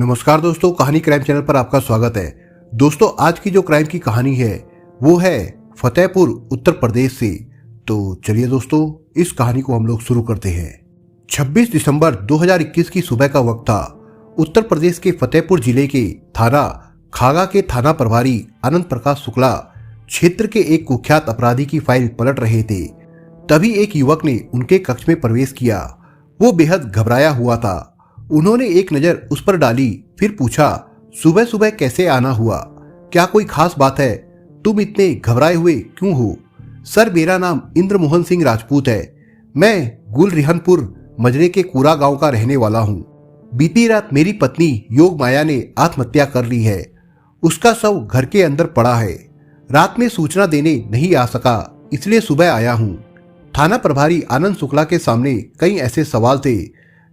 नमस्कार दोस्तों, कहानी क्राइम चैनल पर आपका स्वागत है। दोस्तों, आज की जो क्राइम की कहानी है वो है फतेहपुर उत्तर प्रदेश से। तो चलिए दोस्तों, इस कहानी को हम लोग शुरू करते हैं। 26 दिसंबर 2021 की सुबह का वक्त था। उत्तर प्रदेश के फतेहपुर जिले के थाना खागा के थाना प्रभारी आनंद प्रकाश शुक्ला क्षेत्र के एक कुख्यात अपराधी की फाइल पलट रहे थे। तभी एक युवक ने उनके कक्ष में प्रवेश किया। वो बेहद घबराया हुआ था। उन्होंने एक नजर उस पर डाली, फिर पूछा, सुबह सुबह कैसे आना हुआ? क्या कोई खास बात है? तुम इतने घबराए हुए क्यों हो? सर, मेरा नाम इंद्रमोहन सिंह राजपूत है। मैं गुलरिहनपुर मजरे के कूरा गांव का रहने वाला हूँ। बीती रात मेरी पत्नी योग माया ने आत्महत्या कर ली है। उसका शव घर के अंदर पड़ा है। रात में सूचना देने नहीं आ सका, इसलिए सुबह आया हूँ। थाना प्रभारी आनंद शुक्ला के सामने कई ऐसे सवाल थे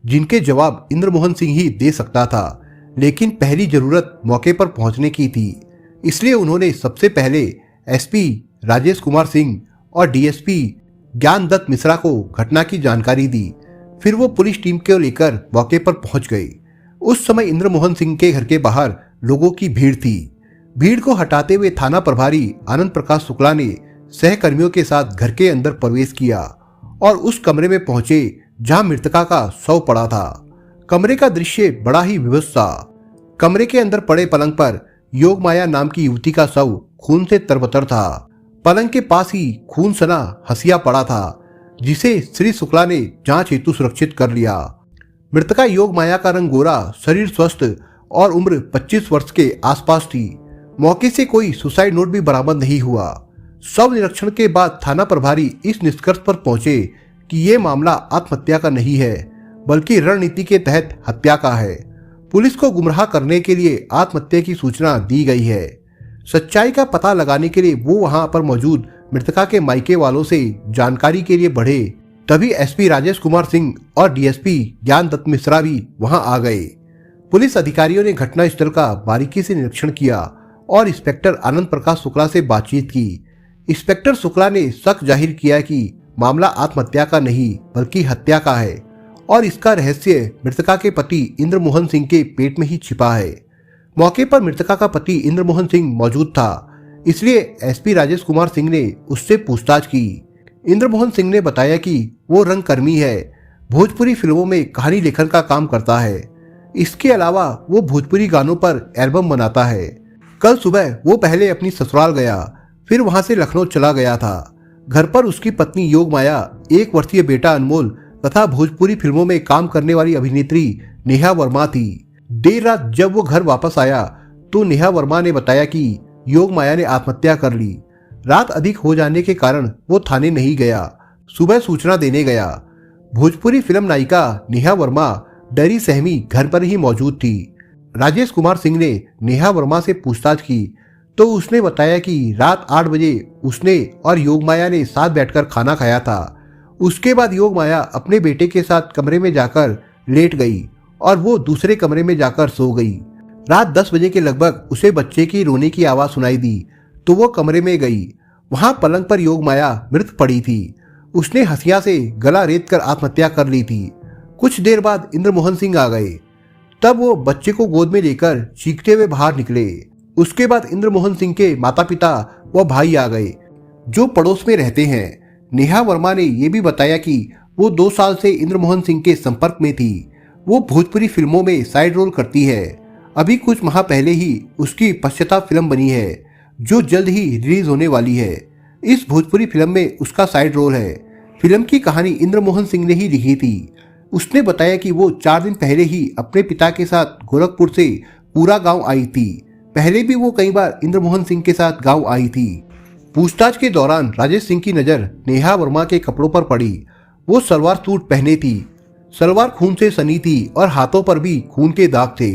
जिनके जवाब इंद्रमोहन सिंह ही दे सकता था, लेकिन पहली जरूरत मौके पर पहुंचने की थी। इसलिए उन्होंने सबसे पहले एसपी राजेश कुमार सिंह और डीएसपी ज्ञान दत्त मिश्रा को घटना की जानकारी दी। फिर वो पुलिस टीम को लेकर मौके पर पहुंच गए। उस समय इंद्रमोहन सिंह के घर के बाहर लोगों की भीड़ थी। भीड़ को हटाते हुए थाना प्रभारी आनंद प्रकाश शुक्ला ने सहकर्मियों के साथ घर के अंदर प्रवेश किया और उस कमरे में पहुंचे जहां मृतका का शव पड़ा था। कमरे का दृश्य बड़ा ही विभत्स था। कमरे के अंदर पड़े पलंग पर योग माया नाम की युवती का शव खून से तरबतर था। पलंग के पास ही खून सना हसिया पड़ा था, जिसे श्री शुक्ला ने जांच हेतु सुरक्षित कर लिया। मृतका योग माया का रंग गोरा, शरीर स्वस्थ और उम्र 25 वर्ष के आसपास थी। मौके से कोई सुसाइड नोट भी बरामद नहीं हुआ। शव निरीक्षण के बाद थाना प्रभारी इस निष्कर्ष पर पहुंचे कि ये मामला आत्महत्या का नहीं है, बल्कि रणनीति के तहत हत्या का है। पुलिस को गुमराह करने के लिए आत्महत्या की सूचना दी गई है। सच्चाई का पता लगाने के लिए वो वहां पर मौजूद मृतका के मायके वालों से जानकारी के लिए बढ़े। तभी एसपी राजेश कुमार सिंह और डीएसपी ज्ञान दत्त मिश्रा भी वहां आ गए। पुलिस अधिकारियों ने घटनास्थल का बारीकी से निरीक्षण किया और इंस्पेक्टर आनंद प्रकाश शुक्ला से बातचीत की। इंस्पेक्टर शुक्ला ने शक जाहिर किया कि मामला आत्महत्या का नहीं बल्कि हत्या का है और इसका रहस्य मृतका के पति इंद्रमोहन सिंह के पेट में ही छिपा है। मौके पर मृतका का पति इंद्रमोहन सिंह मौजूद था, इसलिए एसपी राजेश कुमार सिंह ने उससे पूछताछ की। इंद्रमोहन सिंह ने बताया कि वो रंगकर्मी है, भोजपुरी फिल्मों में कहानी लेखन का काम करता है। इसके अलावा वो भोजपुरी गानों पर एल्बम बनाता है। कल सुबह वो पहले अपनी ससुराल गया, फिर वहां से लखनऊ चला गया था। घर पर उसकी पत्नी योग माया, 1 वर्षीय बेटा अनमोल तथा भोजपुरी फिल्मों में काम करने वाली अभिनेत्री नेहा वर्मा थी। देर रात जब वो घर वापस आया तो नेहा वर्मा ने बताया कि योग माया ने आत्महत्या कर ली। रात अधिक हो जाने के कारण वो थाने नहीं गया, सुबह सूचना देने गया। भोजपुरी फिल्म नायिका नेहा वर्मा डरी सहमी घर पर ही मौजूद थी। राजेश कुमार सिंह ने नेहा वर्मा से पूछताछ की तो उसने बताया कि रात 8 बजे उसने और योग माया ने साथ बैठकर खाना खाया था। उसके बाद योग माया अपने बेटे के साथ कमरे में जाकर लेट गई और वो दूसरे कमरे में जाकर सो गई। रात 10 बजे के लगभग उसे बच्चे की रोने की आवाज सुनाई दी तो वो कमरे में गई। वहां पलंग पर योग माया मृत पड़ी थी। उसने हंसिया से गला रेत कर आत्महत्या कर ली थी। कुछ देर बाद इंद्रमोहन सिंह आ गए। तब वो बच्चे को गोद में लेकर चीखते हुए बाहर निकले। उसके बाद इंद्रमोहन सिंह के माता पिता व भाई आ गए, जो पड़ोस में रहते हैं। नेहा वर्मा ने यह भी बताया कि वो 2 साल से इंद्रमोहन सिंह के संपर्क में थी। वो भोजपुरी फिल्मों में साइड रोल करती है। अभी कुछ माह पहले ही उसकी पश्चाताप फिल्म बनी है, जो जल्द ही रिलीज होने वाली है। इस भोजपुरी फिल्म में उसका साइड रोल है। फिल्म की कहानी इंद्रमोहन सिंह ने ही लिखी थी। उसने बताया कि वो 4 दिन पहले ही अपने पिता के साथ गोरखपुर से पूरा गाँव आई थी। पहले भी वो कई बार इंद्रमोहन सिंह के साथ गांव आई थी। पूछताछ के दौरान राजेश सिंह की नजर नेहा वर्मा के कपड़ों पर पड़ी। वो सलवार सूट पहने थी। सलवार खून से सनी थी और हाथों पर भी खून के दाग थे।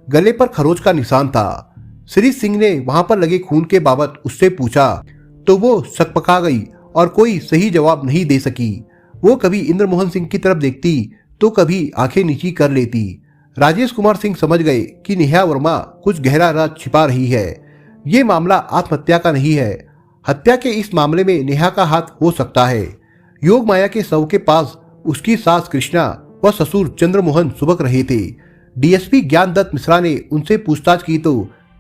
गले पर खरोच का निशान था। श्री सिंह ने वहां पर लगे खून के बाबत उससे पूछा तो वो सकपका गई और कोई सही जवाब नहीं दे सकी। वो कभी इंद्रमोहन सिंह की तरफ देखती तो कभी आंखें नीची कर लेती। राजेश कुमार सिंह समझ गए कि नेहा वर्मा कुछ गहरा राज छिपा रही है। ये मामला आत्महत्या का नहीं है। हत्या के इस मामले में नेहा का हाथ हो सकता है। योग माया के शव के पास उसकी सास कृष्णा व ससुर चंद्रमोहन सुबक रहे थे, डीएसपी ज्ञान दत्त मिश्रा ने उनसे पूछताछ की तो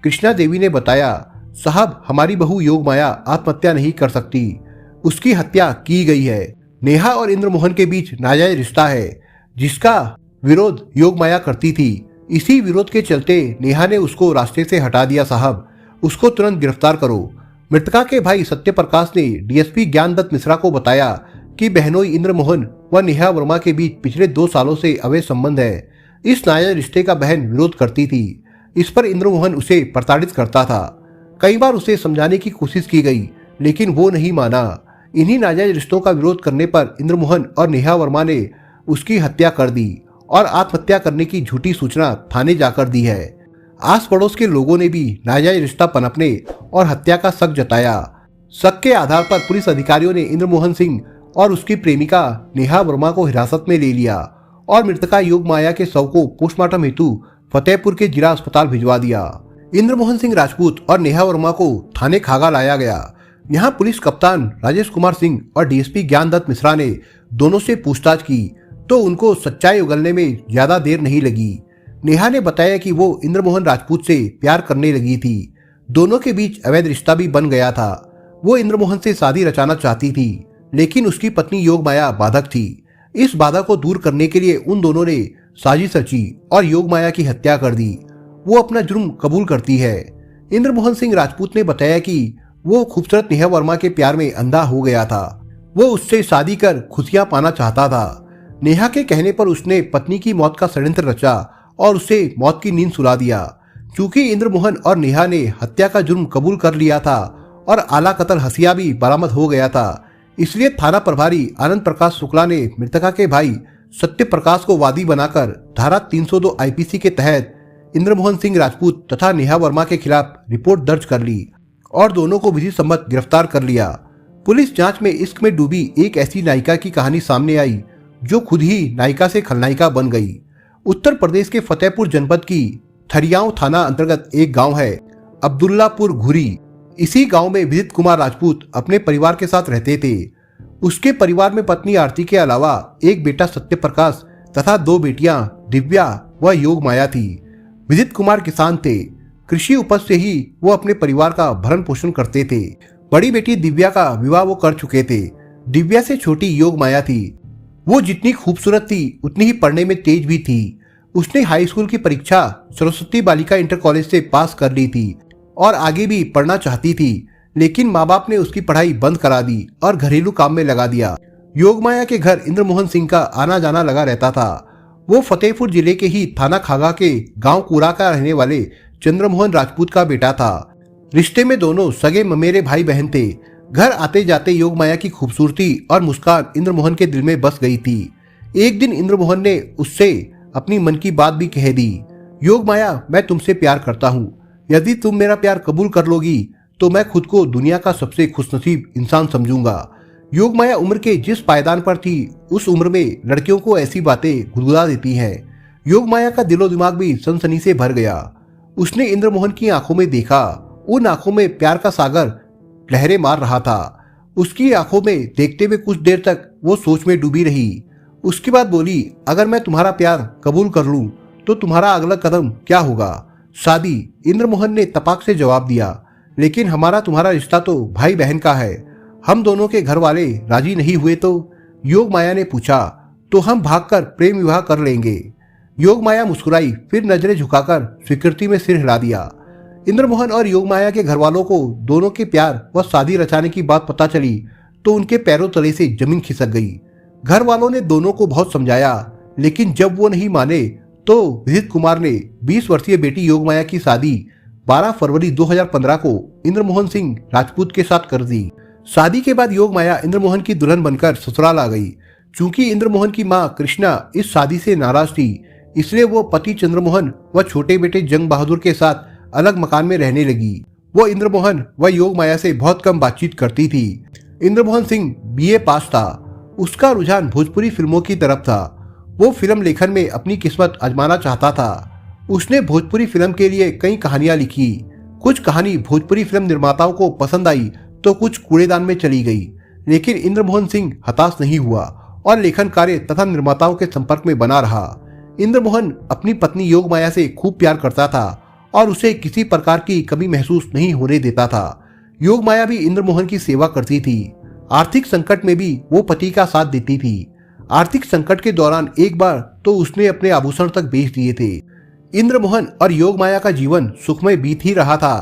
कृष्णा देवी ने बताया, साहब हमारी बहू योगमाया आत्महत्या नहीं कर सकती, उसकी हत्या की गई है। नेहा और इंद्रमोहन के बीच नाजायज रिश्ता है जिसका विरोध योगमाया करती थी। इसी विरोध के चलते नेहा ने उसको रास्ते से हटा दिया साहब, उसको तुरंत गिरफ्तार करो। मृतका के भाई सत्य प्रकाश ने डीएसपी ज्ञान दत्त मिश्रा को बताया कि बहनोई इंद्रमोहन व नेहा वर्मा के बीच पिछले 2 सालों से अवैध संबंध है। इस नाजायज रिश्ते का बहन विरोध करती थी। इस पर इंद्रमोहन उसे प्रताड़ित करता था। कई बार उसे समझाने की कोशिश की गई लेकिन वो नहीं माना। इन्हीं नाजायज रिश्तों का विरोध करने पर इंद्रमोहन और नेहा वर्मा ने उसकी हत्या कर दी और आत्महत्या करने की झूठी सूचना थाने जाकर दी है। आस पड़ोस के लोगों ने भी नाजायज रिश्ता पनपने और हत्या का शक जताया। शक के आधार पर पुलिस अधिकारियों ने इंद्रमोहन सिंह और उसकी प्रेमिका नेहा वर्मा को हिरासत में ले लिया और मृतका योगमाया के शव को पोस्टमार्टम हेतु फतेहपुर के जिला अस्पताल भिजवा दिया। इंद्रमोहन सिंह राजपूत और नेहा वर्मा को थाने खागा लाया गया। यहाँ पुलिस कप्तान राजेश कुमार सिंह और डीएसपी ज्ञान दत्त मिश्रा ने दोनों से पूछताछ की तो उनको सच्चाई उगलने में ज्यादा देर नहीं लगी। नेहा ने बताया कि वो इंद्रमोहन राजपूत से प्यार करने लगी थी। दोनों के बीच अवैध रिश्ता भी बन गया था। वो इंद्रमोहन से शादी रचाना चाहती थी लेकिन उसकी पत्नी योगमाया बाधक थी। इस बाधा को दूर करने के लिए उन दोनों ने साजिश रची और योगमाया की हत्या कर दी। वो अपना जुर्म कबूल करती है। इंद्रमोहन सिंह राजपूत ने बताया कि वो खूबसूरत नेहा वर्मा के प्यार में अंधा हो गया था। वो उससे शादी कर खुशियां पाना चाहता था। नेहा के कहने पर उसने पत्नी की मौत का षड्यंत्र रचा और उसे मौत की नींद सुला दिया। चूंकि इंद्रमोहन और नेहा ने हत्या का जुर्म कबूल कर लिया था और आला कत्ल हसिया भी बरामद हो गया था, इसलिए थाना प्रभारी आनंद प्रकाश शुक्ला ने मृतका के भाई सत्य प्रकाश को वादी बनाकर धारा 302 आईपीसी के तहत इंद्रमोहन सिंह राजपूत तथा नेहा वर्मा के खिलाफ रिपोर्ट दर्ज कर ली और दोनों को विधि सम्मत गिरफ्तार कर लिया। पुलिस जांच में इश्क में डूबी एक ऐसी नायिका की कहानी सामने आई जो खुद ही नायिका से खलनायिका बन गई। उत्तर प्रदेश के फतेहपुर जनपद की थरियाओं थाना अंतर्गत एक गांव है अब्दुल्लापुर घुरी। इसी गांव में विदित कुमार राजपूत अपने परिवार के साथ रहते थे। उसके परिवार में पत्नी आरती के अलावा एक बेटा सत्य प्रकाश तथा 2 बेटियां दिव्या व योगमाया थी। विदित कुमार किसान थे। कृषि उपज से ही वो अपने परिवार का भरण पोषण करते थे। बड़ी बेटी दिव्या का विवाह वो कर चुके थे। दिव्या से छोटी योगमाया थी। वो जितनी खूबसूरत थी उतनी ही पढ़ने में तेज भी थी। उसने हाई स्कूल की परीक्षा सरस्वती बालिका इंटर कॉलेज से पास कर ली थी और आगे भी पढ़ना चाहती थी, लेकिन माँ बाप ने उसकी पढ़ाई बंद करा दी और घरेलू काम में लगा दिया। योगमाया के घर इंद्रमोहन सिंह का आना जाना लगा रहता था। वो फतेहपुर जिले के ही थाना खागा के गांव कूड़ा का रहने वाले चंद्रमोहन राजपूत का बेटा था। रिश्ते में दोनों सगे ममेरे भाई बहन थे। घर आते जाते योगमाया की खूबसूरती और मुस्कान इंद्रमोहन के दिल में बस गई थी। एक दिन इंद्रमोहन ने उससे अपनी मन की बात भी कह दी। योगमाया, मैं तुमसे प्यार करता हूँ। यदि तुम मेरा प्यार कबूल कर लोगी तो मैं खुद को दुनिया का सबसे खुशनसीब इंसान समझूंगा। योगमाया उम्र के जिस पायदान पर थी उस उम्र में लड़कियों को ऐसी बातें गुदगुदा देती हैं। योगमाया का दिलो दिमाग भी सनसनी से भर गया। उसने इंद्रमोहन की आंखों में देखा। उन आंखों में प्यार का सागर लहरें मार रहा था। उसकी आंखों में देखते हुए कुछ देर तक वो सोच में डूबी रही। उसके बाद बोली, अगर मैं तुम्हारा प्यार कबूल कर लूं तो तुम्हारा अगला कदम क्या होगा? शादी। इंद्रमोहन ने तपाक से जवाब दिया, लेकिन हमारा तुम्हारा रिश्ता तो भाई बहन का है। हम दोनों के घर वाले राजी नहीं हुए तो? योगमाया ने पूछा। तो हम भागकर प्रेम विवाह कर लेंगे। योगमाया मुस्कुराई, फिर नजरें झुकाकर स्वीकृति में सिर हिला दिया। इंद्रमोहन और योगमाया के घर वालों को दोनों के प्यार व शादी रचाने की बात पता चली तो उनके पैरों तले से जमीन खिसक गई। घर वालों ने दोनों को बहुत समझाया, लेकिन जब वो नहीं माने तो विदित कुमार ने 20 वर्षीय बेटी योगमाया की शादी 12 फरवरी 2015 को इंद्रमोहन सिंह राजपूत के साथ कर दी। शादी के बाद योगमाया इंद्रमोहन की दुल्हन बनकर ससुराल आ गई। चूंकि इंद्रमोहन की मां कृष्णा इस शादी से नाराज थी, इसलिए वो पति चंद्रमोहन व छोटे बेटे जंग बहादुर के साथ अलग मकान में रहने लगी। वो इंद्रमोहन व योगमाया से बहुत कम बातचीत करती थी। इंद्रमोहन सिंह बीए पास था। उसका रुझान भोजपुरी फिल्मों की तरफ था। वो फिल्म लेखन में अपनी किस्मत आजमाना चाहता था। उसने भोजपुरी फिल्म के लिए कई कहानियां लिखी। कुछ कहानी भोजपुरी फिल्म निर्माताओं को पसंद आई तो कुछ कूड़ेदान में चली गई, लेकिन इंद्रमोहन सिंह हताश नहीं हुआ और लेखन कार्य तथा निर्माताओं के संपर्क में बना रहा। इंद्रमोहन अपनी पत्नी योगमाया से खूब प्यार करता था और उसे किसी प्रकार की कमी महसूस नहीं होने देता था। योगमाया भी इंद्रमोहन की सेवा करती थी। आर्थिक संकट में भी वो पति का साथ देती थी। आर्थिक संकट के दौरान एक बार तो उसने अपने आभूषण तक बेच दिए थे। इंद्रमोहन और योगमाया का जीवन सुखमय बीत ही रहा था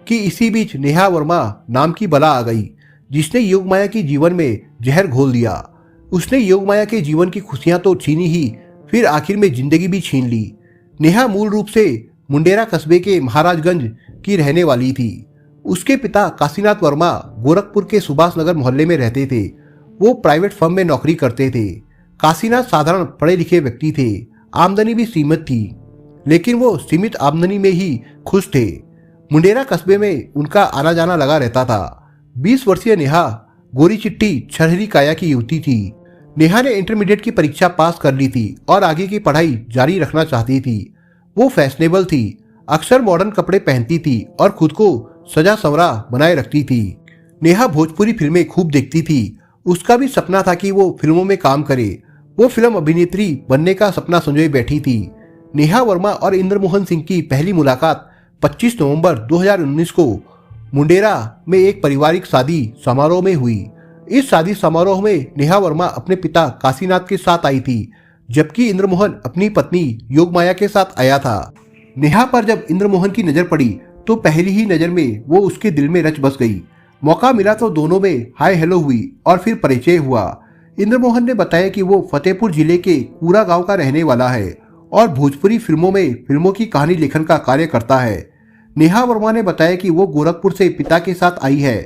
कि इसी बीच नेहा वर्मा नाम की बला आ गई, जिसने योगमाया के जीवन में जहर घोल दिया। उसने योगमाया के जीवन की खुशियां तो छीनी ही, फिर आखिर में जिंदगी भी छीन ली। नेहा मूल रूप से मुंडेरा कस्बे के महाराजगंज की रहने वाली थी। उसके पिता काशीनाथ वर्मा गोरखपुर के सुभाष नगर मोहल्ले में रहते थे। वो प्राइवेट फर्म में नौकरी करते थे। काशीनाथ साधारण पढ़े लिखे व्यक्ति थे। आमदनी भी सीमित थी, लेकिन वो सीमित आमदनी में ही खुश थे। मुंडेरा कस्बे में उनका आना जाना लगा रहता था। 20 वर्षीय नेहा गोरी चिट्टी छरहरी काया की युवती थी। नेहा ने इंटरमीडिएट की परीक्षा पास कर ली थी और आगे की पढ़ाई जारी रखना चाहती थी। वो फैशनेबल थी, अक्सर मॉडर्न कपड़े पहनती थी और खुद को सजा संवरा बनाए रखती थी। नेहा भोजपुरी फिल्में खूब देखती थी। उसका भी सपना था कि वो फिल्मों में काम करे। वो फिल्म अभिनेत्री बनने का सपना संजोए बैठी थी। नेहा वर्मा और इंद्रमोहन सिंह की पहली मुलाकात 25 नवंबर 2019 को मुंडेरा में एक पारिवारिक शादी समारोह में हुई। इस शादी समारोह में नेहा वर्मा अपने पिता काशीनाथ के साथ आई थी, जबकि इंद्रमोहन अपनी पत्नी योगमाया के साथ आया था। नेहा पर जब इंद्रमोहन की नजर पड़ी तो पहली ही नजर में वो उसके दिल में रच बस गई। मौका मिला तो दोनों में हाय हेलो हुई और फिर परिचय हुआ। इंद्रमोहन ने बताया कि वो फतेहपुर जिले के कूरा गांव का रहने वाला है और भोजपुरी फिल्मों में फिल्मों की कहानी लेखन का कार्य करता है। नेहा वर्मा ने बताया कि वो गोरखपुर से पिता के साथ आई है।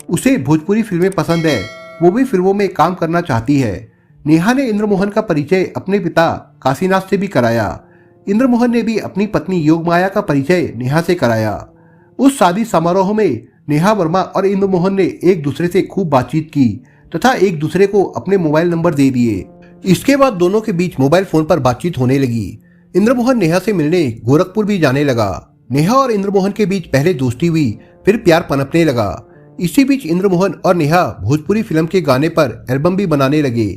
उसे भोजपुरी फिल्में पसंद है, वो भी फिल्मों में काम करना चाहती है। नेहा ने इंद्रमोहन का परिचय अपने पिता काशीनाथ से भी कराया। इंद्रमोहन ने भी अपनी पत्नी योगमाया का परिचय नेहा से कराया। उस शादी समारोह में नेहा वर्मा और इंद्रमोहन ने एक दूसरे से खूब बातचीत की तथा एक दूसरे को अपने मोबाइल नंबर दे दिए। इसके बाद दोनों के बीच मोबाइल फोन पर बातचीत होने लगी। इंद्रमोहन नेहा से मिलने गोरखपुर भी जाने लगा। नेहा और इंद्रमोहन के बीच पहले दोस्ती हुई, फिर प्यार पनपने लगा। इसी बीच इंद्रमोहन और नेहा भोजपुरी फिल्म के गाने पर एल्बम भी बनाने लगे।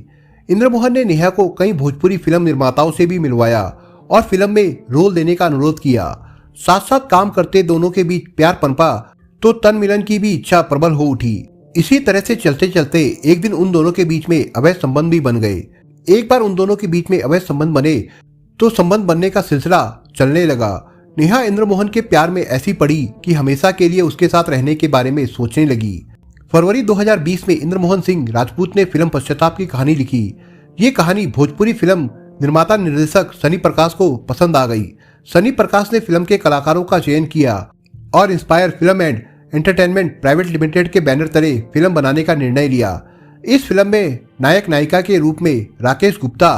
इंद्रमोहन ने नेहा को कई भोजपुरी फिल्म निर्माताओं से भी मिलवाया और फिल्म में रोल देने का अनुरोध किया। साथ साथ काम करते दोनों के बीच प्यार पनपा तो तन मिलन की भी इच्छा प्रबल हो उठी। इसी तरह से चलते चलते एक दिन उन दोनों के बीच में अवैध संबंध भी बन गए। एक बार उन दोनों के बीच में अवैध संबंध बने तो संबंध बनने का सिलसिला चलने लगा। नेहा इंद्रमोहन के प्यार में ऐसी पड़ी कि हमेशा के लिए उसके साथ रहने के बारे में सोचने लगी। फरवरी 2020 में इंद्रमोहन सिंह राजपूत ने फिल्म पश्चाताप की कहानी लिखी। ये कहानी भोजपुरी फिल्म निर्माता निर्देशक सनी प्रकाश को पसंद आ गई। सनी प्रकाश ने फिल्म के कलाकारों का चयन किया और inspire film and entertainment private limited के बैनर तले फिल्म बनाने का निर्णय लिया। इस फिल्म में नायक नायिका के रूप में राकेश गुप्ता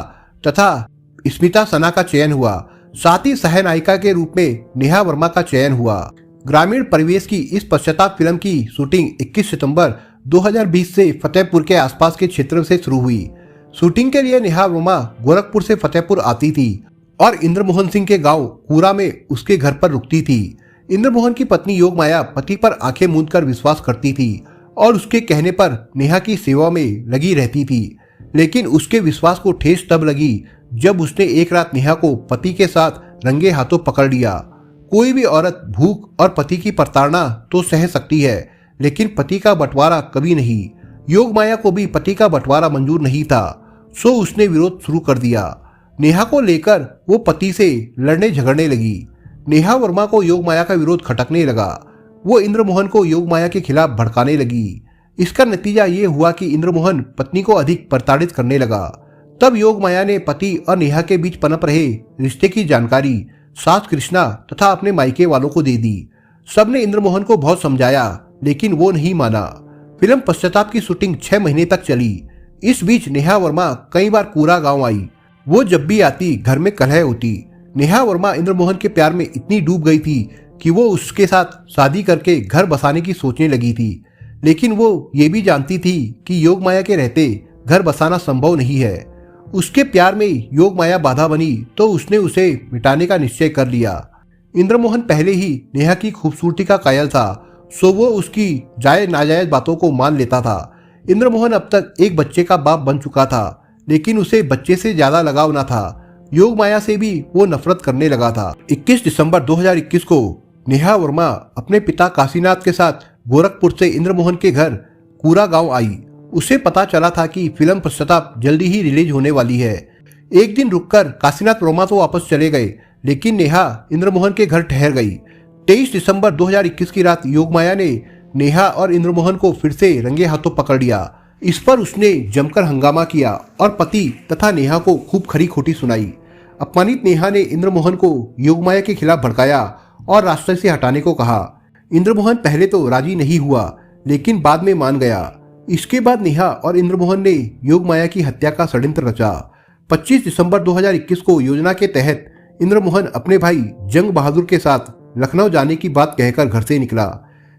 तथा स्मिता सना का चयन हुआ। साथ ही सह नायिका के रूप में नेहा वर्मा का चयन हुआ। ग्रामीण परिवेश की इस पश्चाताप फिल्म की शूटिंग 21 सितंबर 2020 से फतेहपुर के आसपास के क्षेत्र से शुरू हुई। शूटिंग के लिए नेहा वर्मा गोरखपुर से फतेहपुर आती थी और इंद्रमोहन सिंह के गांव कूरा में उसके घर पर रुकती थी। इंद्रमोहन की पत्नी योगमाया पति पर आंखें मूंदकर विश्वास करती थी और उसके कहने पर नेहा की सेवा में लगी रहती थी। लेकिन उसके विश्वास को ठेस तब लगी जब उसने एक रात नेहा को पति के साथ रंगे हाथों पकड़ लिया। कोई भी औरत भूख और पति की प्रताड़ना तो सह सकती है, लेकिन पति का बंटवारा कभी नहीं। योगमाया को भी पति का बंटवारा मंजूर नहीं था, सो उसने विरोध शुरू कर दिया। नेहा को लेकर वो पति से लड़ने झगड़ने लगी। नेहा वर्मा को योगमाया का विरोध खटकने लगा। वो इंद्रमोहन को योगमाया के खिलाफ भड़काने लगी। इसका नतीजा ये हुआ कि इंद्रमोहन पत्नी को अधिक प्रताड़ित करने लगा। तब योगमाया ने पति और नेहा के बीच पनप रहे रिश्ते की जानकारी सास कृष्णा तथा अपने मायके वालों को दे दी। सबने इंद्रमोहन को बहुत समझाया, लेकिन वो नहीं माना। फिल्म पश्चाताप की शूटिंग 6 महीने तक चली। इस बीच नेहा वर्मा कई बार कूरा गांव आई। वो जब भी आती घर में कलह होती। नेहा वर्मा इंद्रमोहन के प्यार में इतनी डूब गई थी कि वो उसके साथ शादी करके घर बसाने की सोचने लगी थी। लेकिन वो ये भी जानती थी कि योगमाया के रहते घर बसाना संभव नहीं है। उसके प्यार में योगमाया बाधा बनी तो उसने उसे मिटाने का निश्चय कर लिया। इंद्रमोहन पहले ही नेहा की खूबसूरती का कायल था, सो वो उसकी जायज नाजायज बातों को मान लेता था। इंद्रमोहन अब तक एक बच्चे का बाप बन चुका था, लेकिन उसे बच्चे से ज्यादा लगाव न था। योग माया से भी वो नफरत करने लगा था। 21 दिसंबर 2021 को नेहा वर्मा अपने पिता काशीनाथ के साथ गोरखपुर से इंद्रमोहन के घर कूरा गांव आई। उसे पता चला था कि फिल्म पश्चाताप जल्दी ही रिलीज होने वाली है। एक दिन रुककर काशीनाथ वर्मा तो वापस चले गए, लेकिन नेहा इंद्रमोहन के घर ठहर गई। 23 दिसंबर 2021 की रात योगमाया ने नेहा और इंद्रमोहन को फिर से रंगे हाथों पकड़ लिया। इस पर उसने जमकर हंगामा किया और पति तथा नेहा को खूब खरी खोटी सुनाई। अपमानित नेहा ने इंद्रमोहन को योगमाया के खिलाफ भड़काया और रास्ते से हटाने को कहा। इंद्रमोहन पहले तो राजी नहीं हुआ, लेकिन बाद में मान गया। इसके बाद नेहा और इंद्रमोहन ने योगमाया की हत्या का षड्यंत्र रचा। 25 दिसंबर 2021 को योजना के तहत इंद्रमोहन अपने भाई जंग बहादुर के साथ लखनऊ जाने की बात कहकर घर से निकला,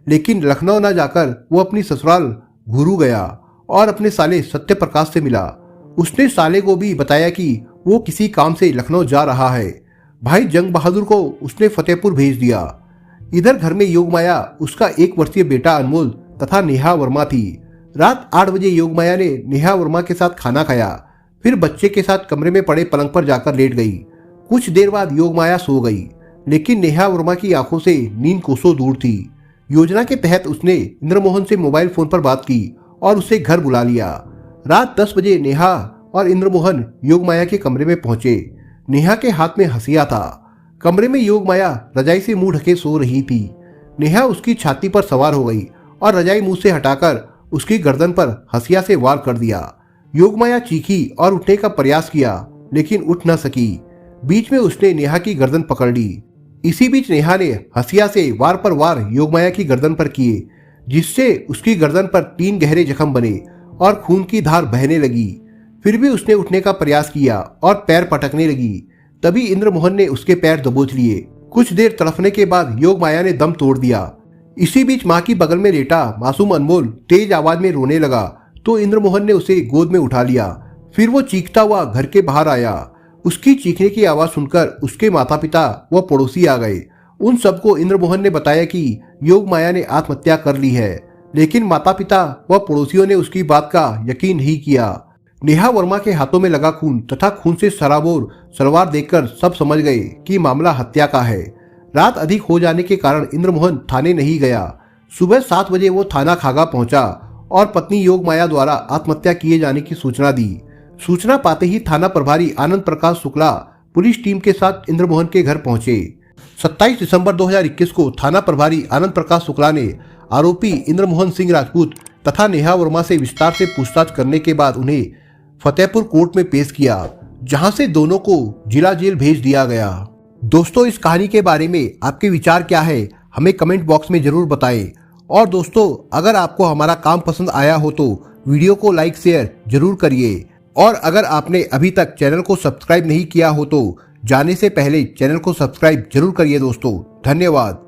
लेकिन लखनऊ न जाकर वो अपनी ससुराल घुरू गया और अपने साले सत्य प्रकाश से मिला। उसने साले को भी बताया कि वो किसी काम से लखनऊ जा रहा है। भाई जंग बहादुर को उसने फतेहपुर भेज दिया। इधर घर में योगमाया, उसका 1 वर्षीय बेटा अनमोल तथा नेहा वर्मा थी। रात 8 बजे योगमाया ने नेहा वर्मा के साथ खाना खाया, फिर बच्चे के साथ कमरे में पड़े पलंग पर जाकर लेट गई। कुछ देर बाद योगमाया सो गई, लेकिन नेहा वर्मा की आंखों से नींद कोसों दूर थी। योजना के तहत उसने इंद्रमोहन से मोबाइल फोन पर बात की और उसे घर बुला लिया। रात 10 बजे नेहा और इंद्रमोहन योगमाया के कमरे में पहुंचे। नेहा के हाथ में हंसिया था। कमरे में योगमाया रजाई से मुंह ढके सो रही थी। नेहा उसकी छाती पर सवार हो गई और रजाई मुंह से हटाकर उसकी गर्दन पर हंसिया से वार कर दिया। योगमाया चीखी और उठने का प्रयास किया, लेकिन उठ न सकी। बीच में उसने नेहा की गर्दन पकड़ ली। इसी बीच नेहा ने हंसिया से वार पर वार योगमाया की गर्दन पर किए, जिससे उसकी गर्दन पर 3 गहरे जख्म बने और खून की धार बहने लगी। फिर भी उसने उठने का प्रयास किया और पैर पटकने लगी। तभी इंद्रमोहन ने उसके पैर दबोच लिए। कुछ देर तड़फने के बाद योगमाया ने दम तोड़ दिया। इसी बीच मां की बगल में लेटा मासूम अनमोल तेज आवाज में रोने लगा, तो इंद्रमोहन ने उसे गोद में उठा लिया। फिर वो चीखता हुआ घर के बाहर आया। उसकी चीखने की आवाज सुनकर उसके माता पिता व पड़ोसी आ गए। उन सबको इंद्रमोहन ने बताया कि योगमाया ने आत्महत्या कर ली है, लेकिन माता पिता व पड़ोसियों ने उसकी बात का यकीन नहीं किया। नेहा वर्मा के हाथों में लगा खून तथा खून से सराबोर सलवार देखकर सब समझ गए कि मामला हत्या का है। रात अधिक हो जाने के कारण इंद्रमोहन थाने नहीं गया। सुबह 7 बजे वो थाना खागा पहुंचा और पत्नी योगमाया द्वारा आत्महत्या किए जाने की सूचना दी। सूचना पाते ही थाना प्रभारी आनंद प्रकाश शुक्ला पुलिस टीम के साथ इंद्रमोहन के घर पहुंचे। 27 दिसंबर 2021 को थाना प्रभारी आनंद प्रकाश शुक्ला ने आरोपी इंद्रमोहन सिंह राजपूत तथा नेहा वर्मा से विस्तार से पूछताछ करने के बाद उन्हें फतेहपुर कोर्ट में पेश किया, जहां से दोनों को जिला जेल भेज दिया गया। दोस्तों, इस कहानी के बारे में आपके विचार क्या है, हमें कमेंट बॉक्स में जरूर बताएं। और दोस्तों, अगर आपको हमारा काम पसंद आया हो तो वीडियो को लाइक शेयर जरूर करिए। और अगर आपने अभी तक चैनल को सब्सक्राइब नहीं किया हो तो जाने से पहले चैनल को सब्सक्राइब जरूर करिए दोस्तों। धन्यवाद।